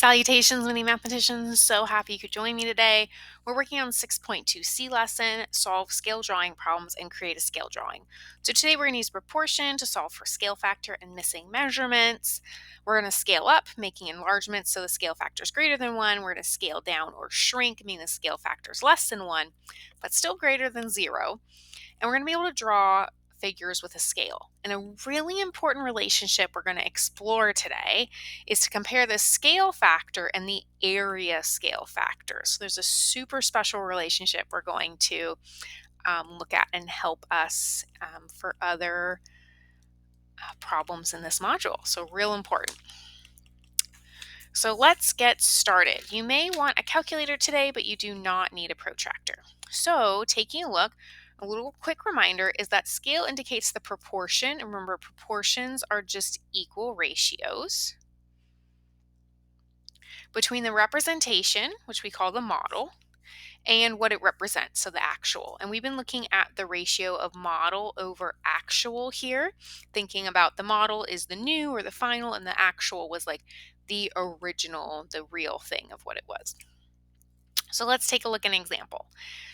Salutations, mini mathematicians. So happy you could join me today. We're working on 6.2C lesson, solve scale drawing problems and create a scale drawing. So today we're going to use proportion to solve for scale factor and missing measurements. We're going to scale up, making enlargements so the scale factor is greater than 1. We're going to scale down or shrink, meaning the scale factor is less than 1, but still greater than 0. And we're going to be able to draw figures with a scale. And a really important relationship we're going to explore today is to compare the scale factor and the area scale factor. So there's a super special relationship we're going to look at and help us for other problems in this module. So real important. So let's get started. You may want a calculator today, but you do not need a protractor. So taking a look, a little quick reminder is that scale indicates the proportion. And remember, proportions are just equal ratios between the representation, which we call the model, and what it represents, so the actual. And we've been looking at the ratio of model over actual here, thinking about the model is the new or the final, and the actual was like the original, the real thing of what it was. So let's take a look at an example.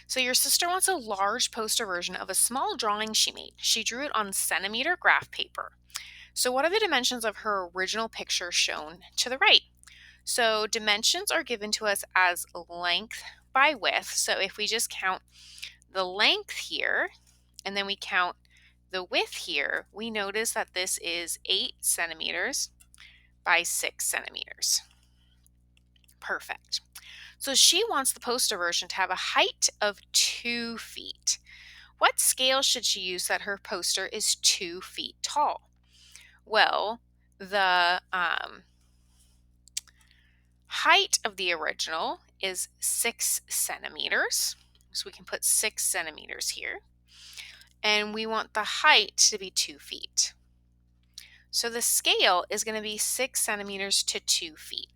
So your sister wants a large poster version of a small drawing she made. She drew it on centimeter graph paper. So what are the dimensions of her original picture shown to the right? So dimensions are given to us as length by width. So if we just count the length here, and then we count the width here, we notice that this is 8 centimeters by 6 centimeters. Perfect. So she wants the poster version to have a height of 2 feet. What scale should she use that her poster is 2 feet tall? Well, the height of the original is 6 centimeters. So we can put 6 centimeters here. And we want the height to be 2 feet. So the scale is going to be 6 centimeters to 2 feet.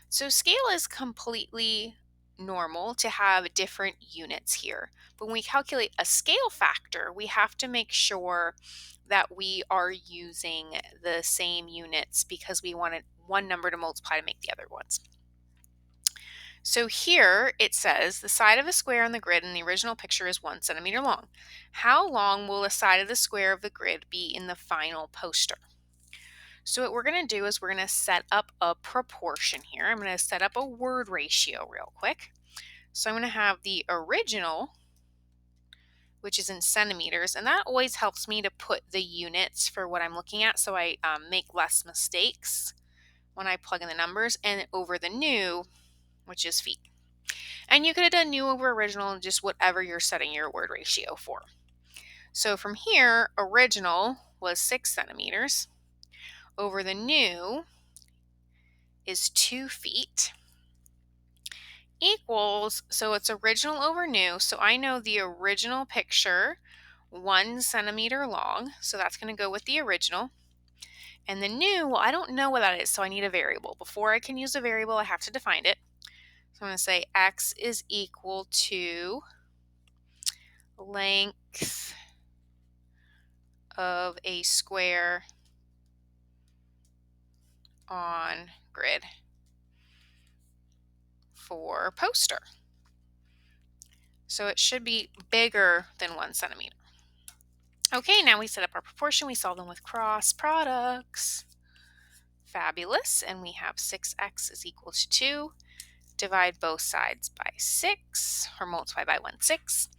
So scale is completely normal to have different units here. But when we calculate a scale factor, we have to make sure that we are using the same units because we wanted one number to multiply to make the other ones. So here it says the side of a square on the grid in the original picture is 1 centimeter long. How long will the side of the square of the grid be in the final poster? So what we're going to do is we're going to set up a proportion here. I'm going to set up a word ratio real quick. So I'm going to have the original, which is in centimeters, and that always helps me to put the units for what I'm looking at so I make less mistakes when I plug in the numbers, and over the new, which is feet. And you could have done new over original, just whatever you're setting your word ratio for. So from here, original was 6 centimeters. Over the new is 2 feet. Equals, so it's original over new. So I know the original picture, 1 centimeter long. So that's going to go with the original. And the new, well, I don't know what that is, so I need a variable. Before I can use a variable, I have to define it. So I'm going to say x is equal to length of a square on grid for poster. So it should be bigger than 1 centimeter. Okay, now we set up our proportion. We solve them with cross products. Fabulous. And we have 6x is equal to 2. Divide both sides by 6, or multiply by 1/6.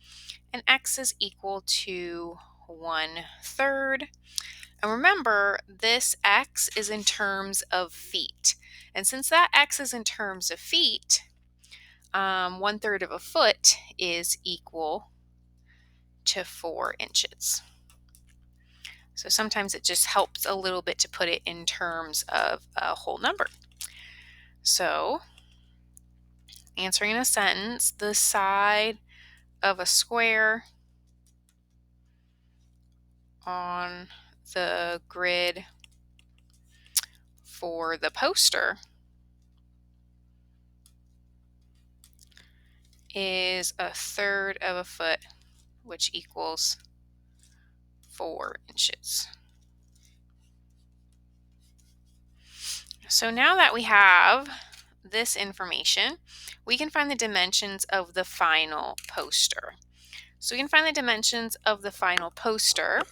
And x is equal to 1/3. And remember, this x is in terms of feet. And since that x is in terms of feet, 1/3 of a foot is equal to 4 inches. So sometimes it just helps a little bit to put it in terms of a whole number. So answering in a sentence, the side of a square on the grid for the poster is 1/3 of a foot, which equals 4 inches. So now that we have this information, we can find the dimensions of the final poster. So we can find the dimensions of the final poster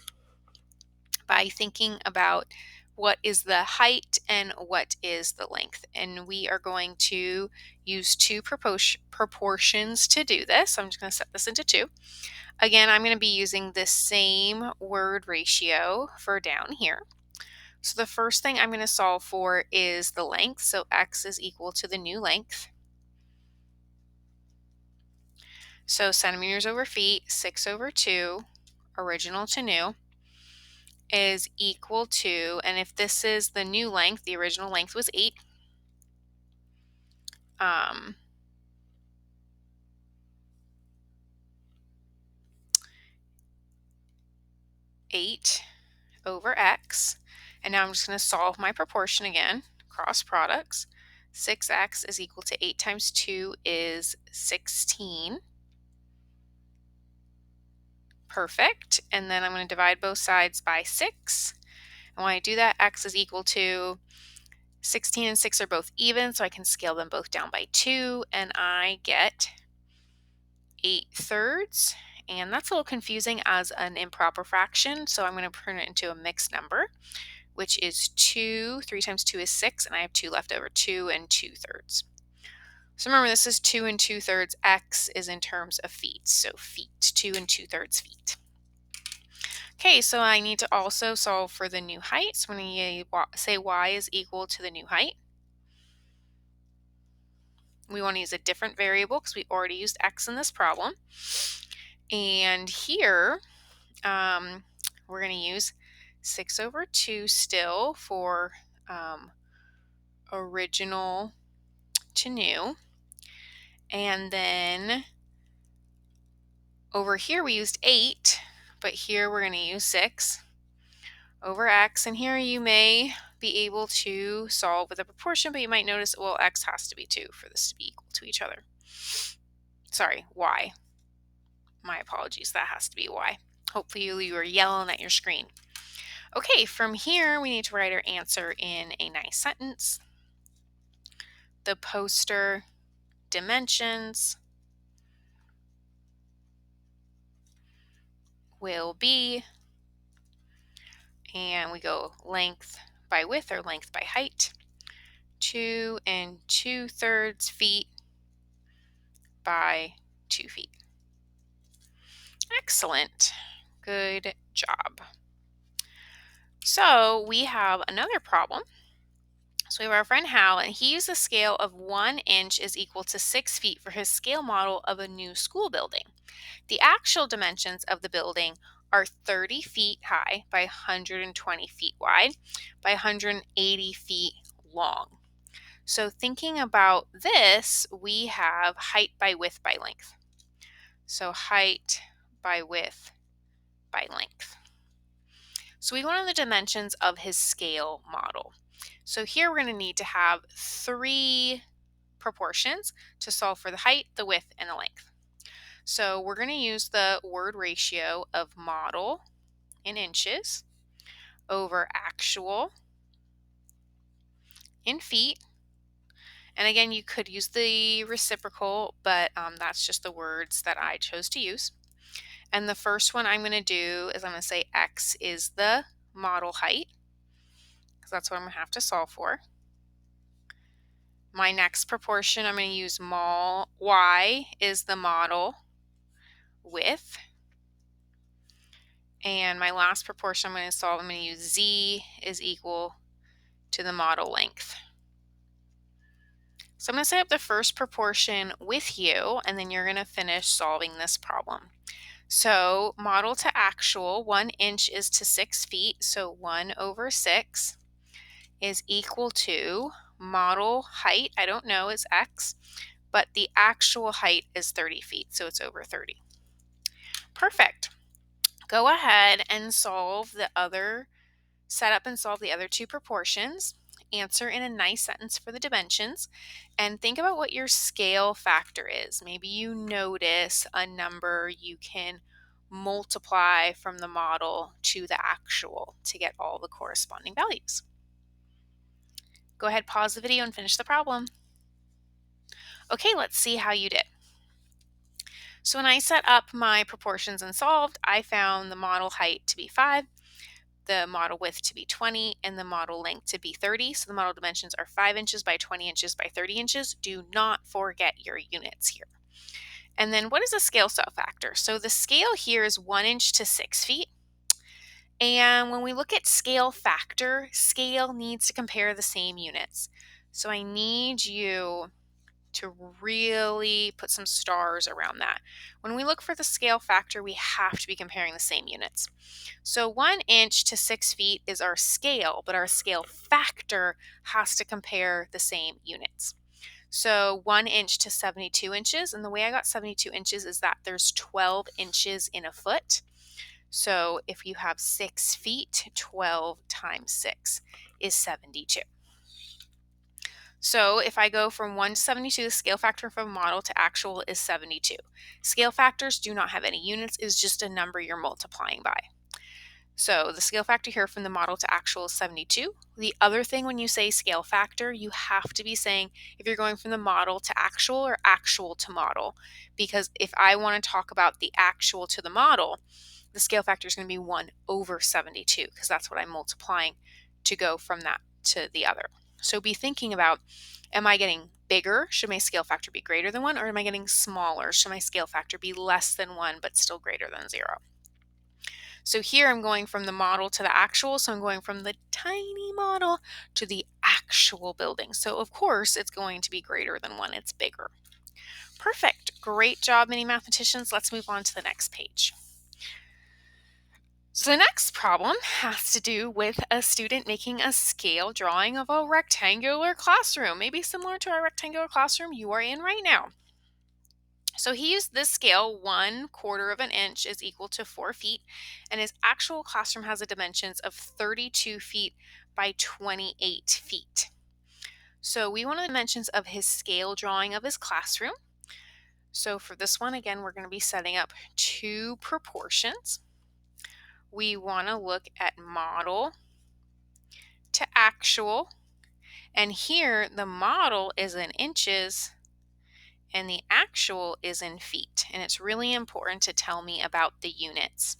by thinking about what is the height and what is the length. And we are going to use two proportions to do this. So I'm just going to set this into two. Again, I'm going to be using the same word ratio for down here. So the first thing I'm going to solve for is the length. So x is equal to the new length. So centimeters over feet, 6 over 2, original to new, is equal to, and if this is the new length, the original length was 8. 8 over x. And now I'm just going to solve my proportion again, cross products. 6x is equal to 8 times 2 is 16. Perfect. And then I'm going to divide both sides by 6. And when I do that, x is equal to 16 and 6 are both even, so I can scale them both down by 2, and I get 8/3. And that's a little confusing as an improper fraction, so I'm going to turn it into a mixed number, which is 2. 3 times 2 is 6, and I have 2 left over, 2 and 2/3. So remember, this is 2 and 2/3. X is in terms of feet, so feet, 2 and 2/3 feet. Okay, so I need to also solve for the new height. So when you say y is equal to the new height, we want to use a different variable because we already used x in this problem. And here, we're going to use 6 over 2 still for original to new. And then over here we used 8, but here we're going to use 6 over x. And here you may be able to solve with a proportion, but you might notice, well, x has to be 2 for this to be equal to each other. Sorry, y. My apologies, that has to be y. Hopefully you are yelling at your screen. Okay, from here we need to write our answer in a nice sentence. The poster dimensions will be, and we go length by width or length by height, 2 and 2/3 feet by 2 feet. Excellent. Good job. So we have another problem. So we have our friend Hal, and he used a scale of 1 inch is equal to 6 feet for his scale model of a new school building. The actual dimensions of the building are 30 feet high by 120 feet wide by 180 feet long. So thinking about this, we have height by width by length. So height by width by length. So we want the dimensions of his scale model. So here we're going to need to have 3 proportions to solve for the height, the width, and the length. So we're going to use the word ratio of model in inches over actual in feet. And again, you could use the reciprocal, but that's just the words that I chose to use. And the first one I'm going to do is I'm going to say x is the model height, because that's what I'm going to have to solve for. My next proportion, I'm going to use y is the model width. And my last proportion I'm going to solve, I'm going to use z is equal to the model length. So I'm going to set up the first proportion with you, and then you're going to finish solving this problem. So model to actual, 1 inch is to 6 feet, so 1 over 6 is equal to model height, I don't know, is x, but the actual height is 30 feet, so it's over 30. Perfect. Go ahead and set up and solve the other 2 proportions. Answer in a nice sentence for the dimensions, and think about what your scale factor is. Maybe you notice a number you can multiply from the model to the actual to get all the corresponding values. Go ahead, pause the video and finish the problem. Okay, let's see how you did. So when I set up my proportions and solved, I found the model height to be 5, the model width to be 20, and the model length to be 30. So the model dimensions are 5 inches by 20 inches by 30 inches. Do not forget your units here. And then what is a scale step factor? So the scale here is 1 inch to 6 feet. And when we look at scale factor, scale needs to compare the same units. So I need you to really put some stars around that. When we look for the scale factor, we have to be comparing the same units. So 1 inch to 6 feet is our scale, but our scale factor has to compare the same units. So 1 inch to 72 inches, and the way I got 72 inches is that there's 12 inches in a foot. So if you have 6 feet, 12 times 6 is 72. So if I go from 1 to 72, the scale factor from model to actual is 72. Scale factors do not have any units, it's just a number you're multiplying by. So the scale factor here from the model to actual is 72. The other thing when you say scale factor, you have to be saying if you're going from the model to actual or actual to model. Because if I want to talk about the actual to the model, the scale factor is going to be 1 over 72 because that's what I'm multiplying to go from that to the other. So be thinking about, am I getting bigger? Should my scale factor be greater than 1? Or am I getting smaller? Should my scale factor be less than 1 but still greater than 0? So here I'm going from the model to the actual. So I'm going from the tiny model to the actual building. So of course it's going to be greater than 1. It's bigger. Perfect. Great job, mini mathematicians. Let's move on to the next page. So the next problem has to do with a student making a scale drawing of a rectangular classroom, maybe similar to our rectangular classroom you are in right now. So he used this scale, 1/4 of an inch is equal to 4 feet, and his actual classroom has the dimensions of 32 feet by 28 feet. So we want the dimensions of his scale drawing of his classroom. So for this one, again, we're going to be setting up 2 proportions. We want to look at model to actual, and here the model is in inches and the actual is in feet, and it's really important to tell me about the units.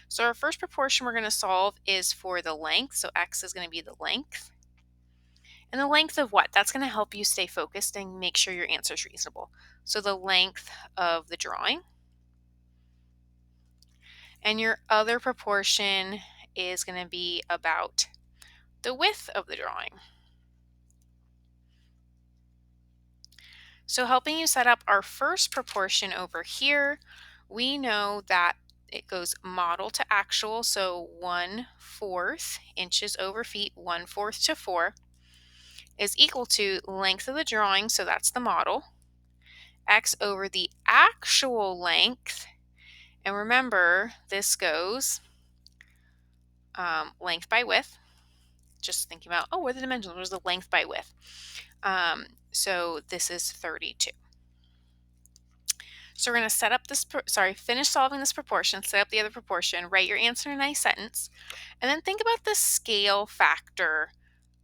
So our first proportion we're going to solve is for the length, so x is going to be the length. And the length of what? That's going to help you stay focused and make sure your answer is reasonable. So the length of the drawing. And your other proportion is going to be about the width of the drawing. So helping you set up our first proportion over here, we know that it goes model to actual, so 1/4 inches over feet, 1/4 to 4 is equal to length of the drawing, so that's the model, x over the actual length, and remember this goes length by width, just thinking about, oh, what are the dimensions? What is the length by width? So this is 32. So we're going to set up this, finish solving this proportion, set up the other proportion, write your answer in a nice sentence, and then think about the scale factor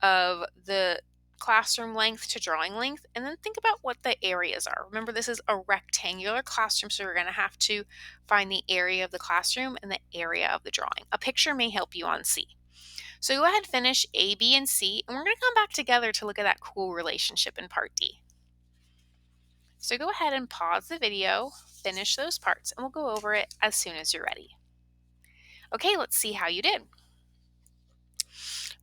of the classroom length to drawing length, and then think about what the areas are. Remember, this is a rectangular classroom, so we're going to have to find the area of the classroom and the area of the drawing. A picture may help you on C. So go ahead and finish A, B, and C, and we're going to come back together to look at that cool relationship in part D. So go ahead and pause the video, finish those parts, and we'll go over it as soon as you're ready. Okay, let's see how you did.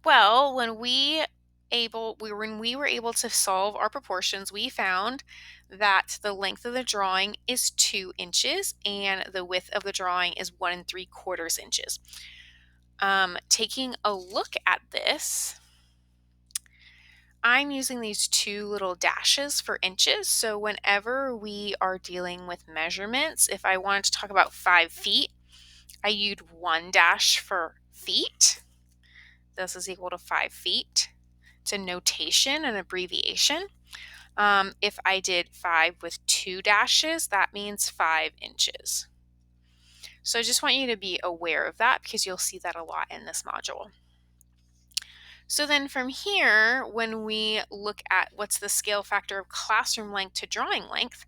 Well, when we were able to solve our proportions, we found that the length of the drawing is 2 inches and the width of the drawing is 1 3/4 inches. Taking a look at this, I'm using these 2 little dashes for inches. So whenever we are dealing with measurements, if I wanted to talk about 5 feet, I used 1 dash for feet. This is equal to 5 feet. It's a notation, an abbreviation. If I did 5 with 2 dashes, that means 5 inches. So I just want you to be aware of that because you'll see that a lot in this module. So then from here, when we look at what's the scale factor of classroom length to drawing length,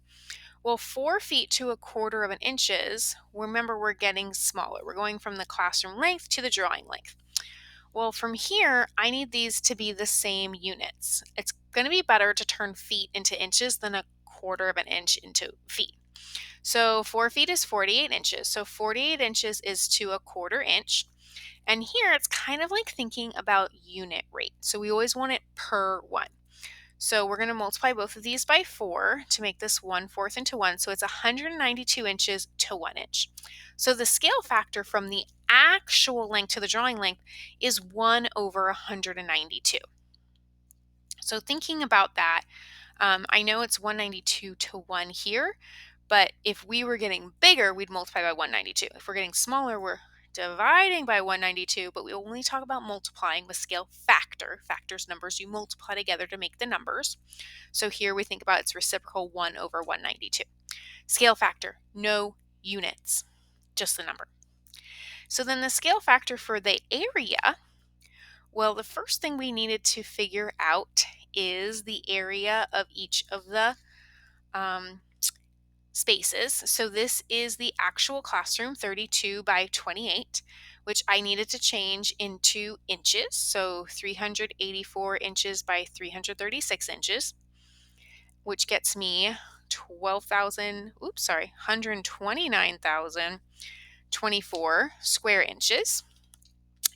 well, 4 feet to a quarter of an inches, remember we're getting smaller. We're going from the classroom length to the drawing length. Well, from here, I need these to be the same units. It's going to be better to turn feet into inches than a quarter of an inch into feet. So 4 feet is 48 inches. So 48 inches is to a quarter inch. And here it's kind of like thinking about unit rate. So we always want it per one. So we're going to multiply both of these by 4 to make this 1/4 into 1. So it's 192 inches to 1 inch. So the scale factor from the actual length to the drawing length is 1 over 192. So thinking about that, I know it's 192 to 1 here, but if we were getting bigger, we'd multiply by 192. If we're getting smaller, we're dividing by 192, but we only talk about multiplying with scale factor. Factors numbers you multiply together to make the numbers. So here we think about its reciprocal 1 over 192. Scale factor, no units, just the number. So then the scale factor for the area, well, the first thing we needed to figure out is the area of each of the spaces. So this is the actual classroom, 32 by 28, which I needed to change into inches. So 384 inches by 336 inches, which gets me 129,024 square inches.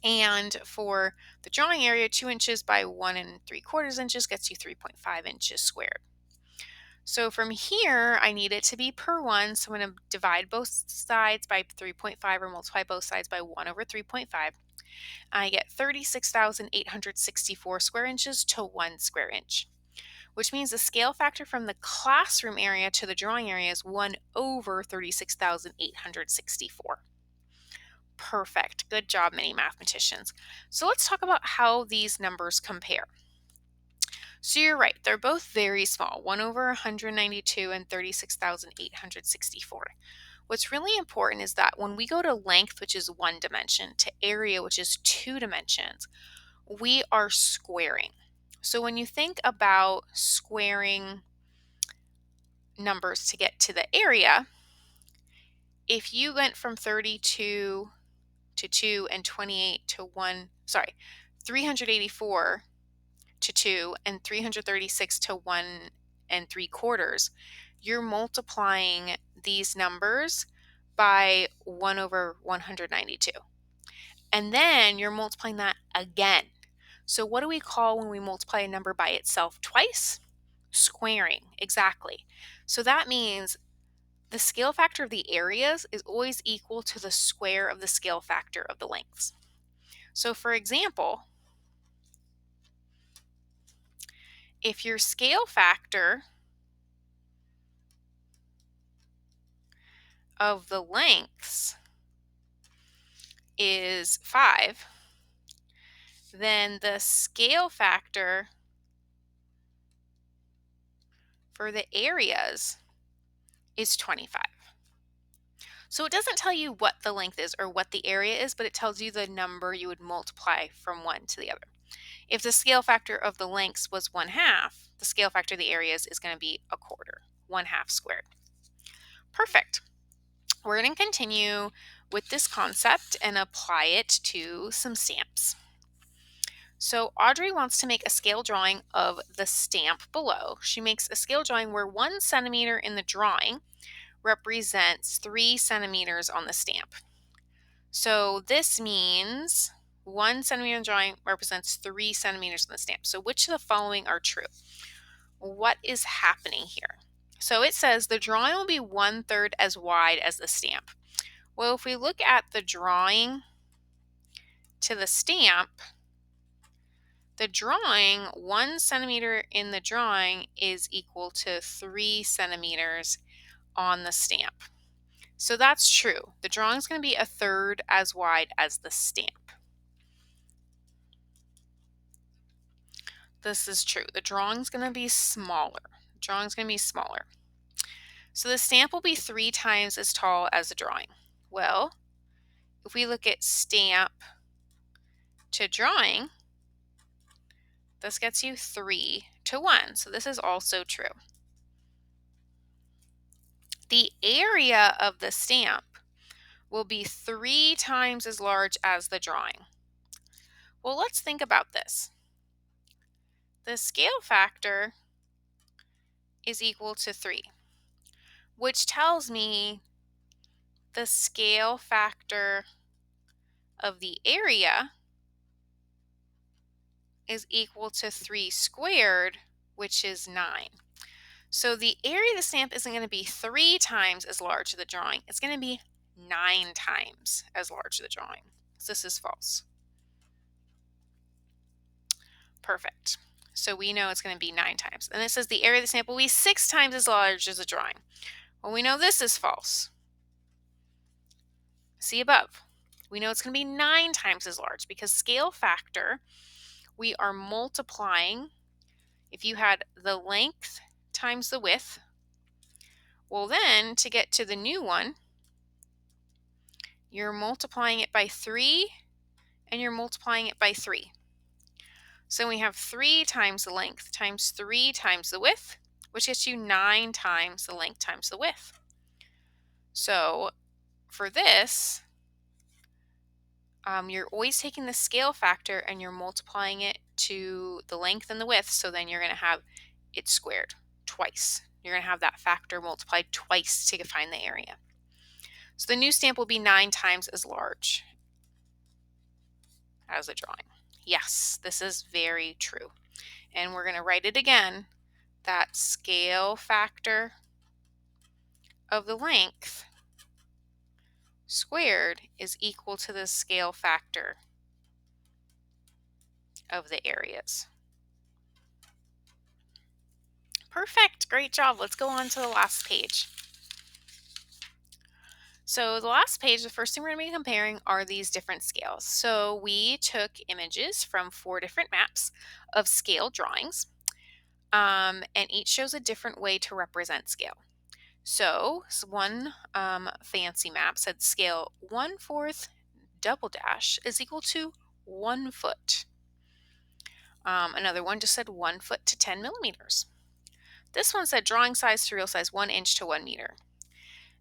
And for the drawing area, 2 inches by 1 3/4 inches gets you 3.5 inches squared. So from here, I need it to be per one. So I'm going to divide both sides by 3.5 or multiply both sides by 1 over 3.5. I get 36,864 square inches to 1 square inch, which means the scale factor from the classroom area to the drawing area is 1 over 36,864. Perfect. Good job, mini mathematicians. So let's talk about how these numbers compare. So you're right, they're both very small, 1 over 192 and 36,864. What's really important is that when we go to length, which is 1 dimension, to area, which is 2 dimensions, we are squaring. So when you think about squaring numbers to get to the area, if you went from 32 to 2 and 28 to 384 to 2 and 336 to 1 3/4, you're multiplying these numbers by 1 over 192. And then you're multiplying that again. So what do we call when we multiply a number by itself twice? Squaring, exactly. So that means the scale factor of the areas is always equal to the square of the scale factor of the lengths. So for example, if your scale factor of the lengths is 5, then the scale factor for the areas is 25. So it doesn't tell you what the length is or what the area is, but it tells you the number you would multiply from one to the other. If the scale factor of the lengths was 1/2, the scale factor of the areas is going to be 1/4, 1/2 squared. Perfect. We're going to continue with this concept and apply it to some stamps. So Audrey wants to make a scale drawing of the stamp below. She makes a scale drawing where 1 centimeter in the drawing represents 3 centimeters on the stamp. So this means 1 centimeter in the drawing represents 3 centimeters on the stamp. So which of the following are true? What is happening here? So it says the drawing will be 1/3 as wide as the stamp. Well, if we look at the drawing to the stamp, the drawing, 1 centimeter in the drawing is equal to 3 centimeters on the stamp. So that's true. The drawing is going to be 1/3 as wide as the stamp. This is true. The drawing is going to be smaller. The drawing is going to be smaller. So the stamp will be 3 times as tall as the drawing. Well, if we look at stamp to drawing, This gets you 3 to 1. So this is also true. The area of the stamp will be 3 times as large as the drawing. Well, let's think about this. The scale factor is equal to 3, which tells me the scale factor of the area is equal to 3 squared, which is 9. So the area of the stamp isn't going to be 3 times as large as the drawing. It's going to be 9 times as large as the drawing. So this is false. Perfect. So we know it's going to be 9 times. And it says the area of the stamp will be 6 times as large as the drawing. Well, we know this is false. See above. We know it's going to be 9 times as large because scale factor, we are multiplying. If you had the length times the width, well then to get to the new one, you're multiplying it by 3 and you're multiplying it by 3. So we have 3 times the length times 3 times the width, which gets you 9 times the length times the width. So for this, you're always taking the scale factor and you're multiplying it to the length and the width. So then you're going to have it squared twice. You're going to have that factor multiplied twice to find the area. So the new stamp will be 9 times as large as the drawing. Yes, this is very true. And we're going to write it again. That scale factor of the length squared is equal to the scale factor of the areas. Perfect. Great job. Let's go on to the last page. So the last page, the first thing we're going to be comparing are these different scales. So we took images from 4 different maps of scale drawings, and each shows a different way to represent scale. So one fancy map said scale 1/4 double dash is equal to 1 foot. Another one just said 1 foot to 10 millimeters. This one said drawing size to real size 1 inch to 1 meter.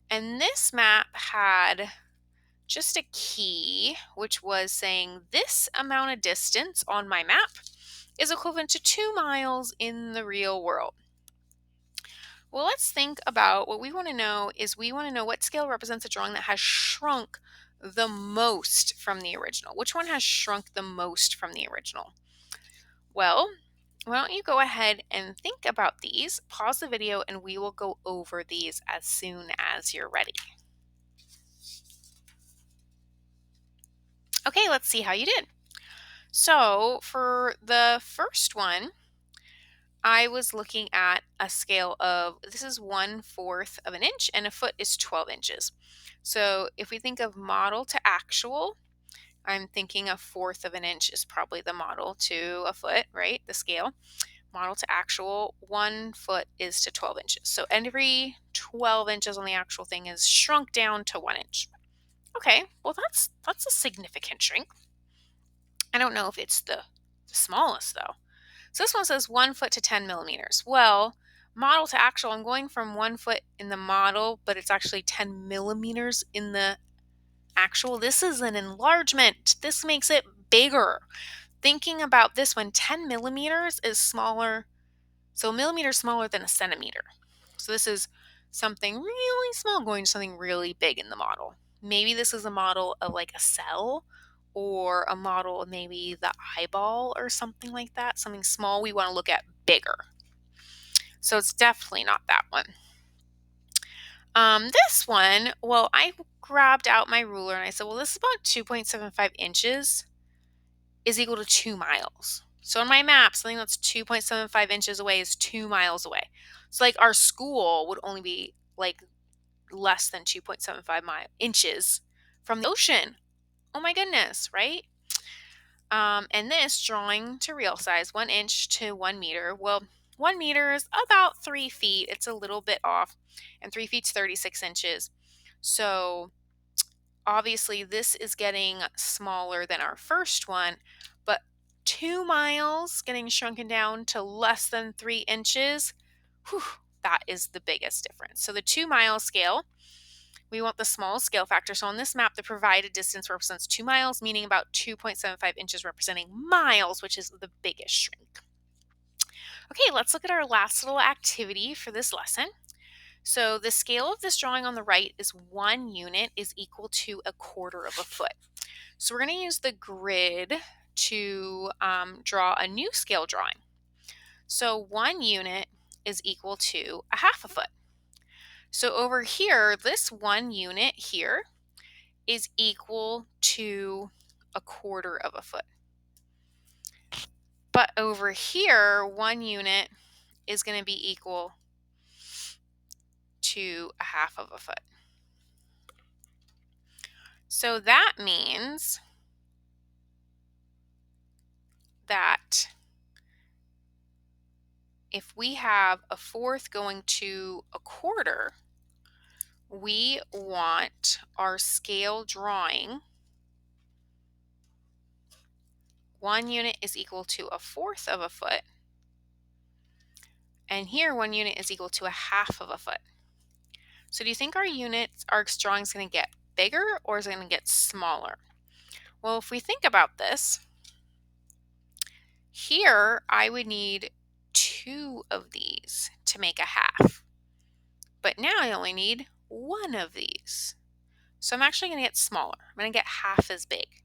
And this map had just a key, which was saying this amount of distance on my map is equivalent to 2 miles in the real world. Well, let's think about what we want to know is we want to know what scale represents a drawing that has shrunk the most from the original. Which one has shrunk the most from the original? Well, why don't you go ahead and think about these, pause the video, and we will go over these as soon as you're ready. Okay, let's see how you did. So for the first one, I was looking at a scale of, this is 1/4 of an inch and a foot is 12 inches. So if we think of model to actual, I'm thinking 1/4 of an inch is probably the model to a foot, right? The scale. Model to actual, 1 foot is to 12 inches. So every 12 inches on the actual thing is shrunk down to 1 inch. Okay, well that's a significant shrink. I don't know if it's the smallest though. So this one says 1 foot to 10 millimeters. Well, model to actual, I'm going from 1 foot in the model, but it's actually 10 millimeters in the actual. This is an enlargement. This makes it bigger. Thinking about this one, 10 millimeters is smaller. So a millimeter is smaller than a centimeter. So this is something really small going to something really big in the model. Maybe this is a model of like a cell or a model of maybe the eyeball or something like that. Something small we want to look at bigger. So it's definitely not that one. This one, well, I grabbed out my ruler and I said, well, this is about 2.75 inches is equal to 2 miles. So on my map, something that's 2.75 inches away is 2 miles away. So like our school would only be like less than 2.75 inches from the ocean. Oh my goodness, right? And this drawing to real size, 1 inch to 1 meter. Well, 1 meter is about 3 feet. It's a little bit off. And 3 feet's 36 inches. So obviously this is getting smaller than our first one, but 2 miles getting shrunken down to less than 3 inches, whew, that is the biggest difference. So the 2-mile scale, we want the smallest scale factor. So on this map, the provided distance represents 2 miles, meaning about 2.75 inches representing miles, which is the biggest shrink. Okay, let's look at our last little activity for this lesson. So the scale of this drawing on the right is 1 unit is equal to 1/4 of a foot. So we're going to use the grid to draw a new scale drawing. So 1 unit is equal to 1/2 a foot. So over here, this 1 unit here is equal to 1/4 of a foot. But over here, 1 unit is going to be equal to 1/2 of a foot. So that means that if we have 1/4 going to 1/4, we want our scale drawing 1 unit is equal to 1/4 of a foot, and here 1 unit is equal to 1/2 of a foot. So do you think our drawing is going to get bigger or is it going to get smaller? Well, if we think about this, here I would need 2 of these to make 1/2, but now I only need 1 of these. So I'm actually going to get smaller. I'm going to get half as big.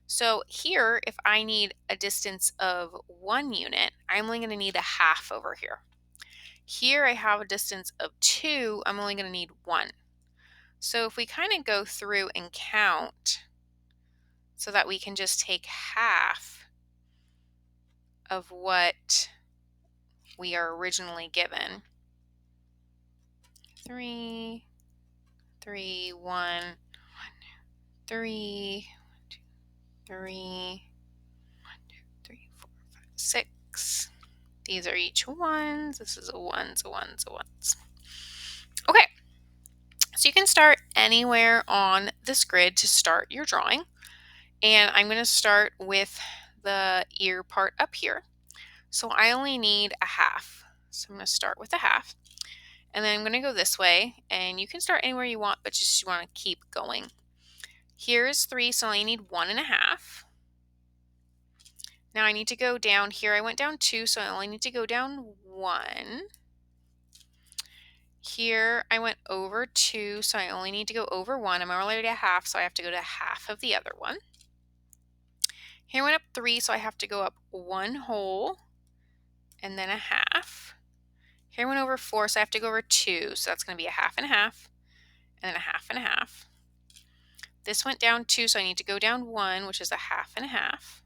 So here, if I need a distance of 1 unit, I'm only going to need 1/2 over here. Here I have a distance of 2, I'm only going to need 1. So if we kind of go through and count so that we can just take half of what we are originally given. 3, 3, 1, 3, 3, 3, 4, 5, 6. These are each ones. This is a ones, a ones, a ones. Okay, so you can start anywhere on this grid to start your drawing. And I'm going to start with the ear part up here. So I only need 1/2. So I'm going to start with 1/2. And then I'm going to go this way. And you can start anywhere you want, but just you want to keep going. Here's 3, so I only need 1.5. Now I need to go down here. I went down 2, so I only need to go down 1. Here I went over 2, so I only need to go over 1. I'm already at 1/2, so I have to go to 1/2 of the other one. Here I went up 3, so I have to go up 1 whole and then 1/2. Here I went over 4, so I have to go over 2, so that's going to be 1/2 and 1/2, and then 1/2 and 1/2. This went down 2, so I need to go down 1, which is 1/2 and 1/2.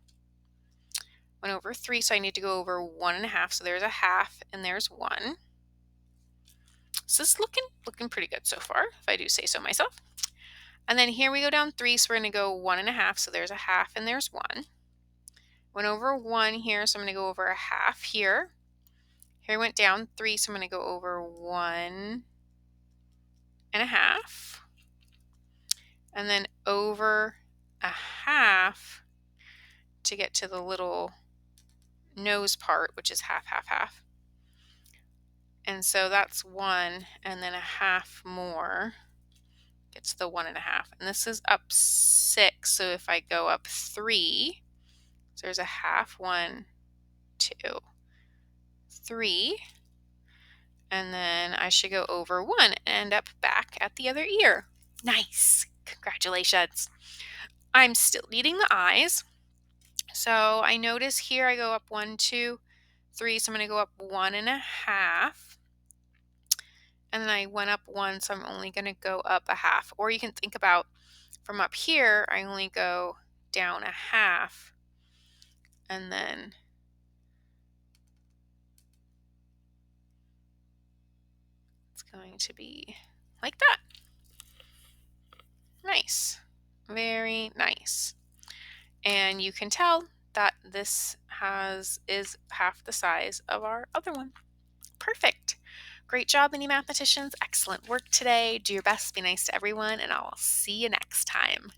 Went over 3, so I need to go over 1.5, so there's 1/2 and there's 1. So this is looking pretty good so far, if I do say so myself. And then here we go down 3, so we're going to go 1.5, so there's 1/2 and there's 1. Went over 1 here, so I'm going to go over 1/2 here. Here I went down 3, so I'm going to go over 1.5. And then over 1/2 to get to the little nose part, which is 1/2, 1/2, 1/2. And so that's 1, and then 1/2 more gets the 1.5. And this is up 6, so if I go up 3, so there's 1/2, 1, 2, 3, and then I should go over 1 and end up back at the other ear. Nice! Congratulations! I'm still needing the eyes. So I notice here I go up 1, 2, 3, so I'm going to go up 1.5. And then I went up 1, so I'm only going to go up 1/2. Or you can think about from up here, I only go down 1/2. And then it's going to be like that. Nice. Very nice. And you can tell that this is half the size of our other one. Perfect. Great job, mini mathematicians. Excellent work today. Do your best, be nice to everyone, and I'll see you next time.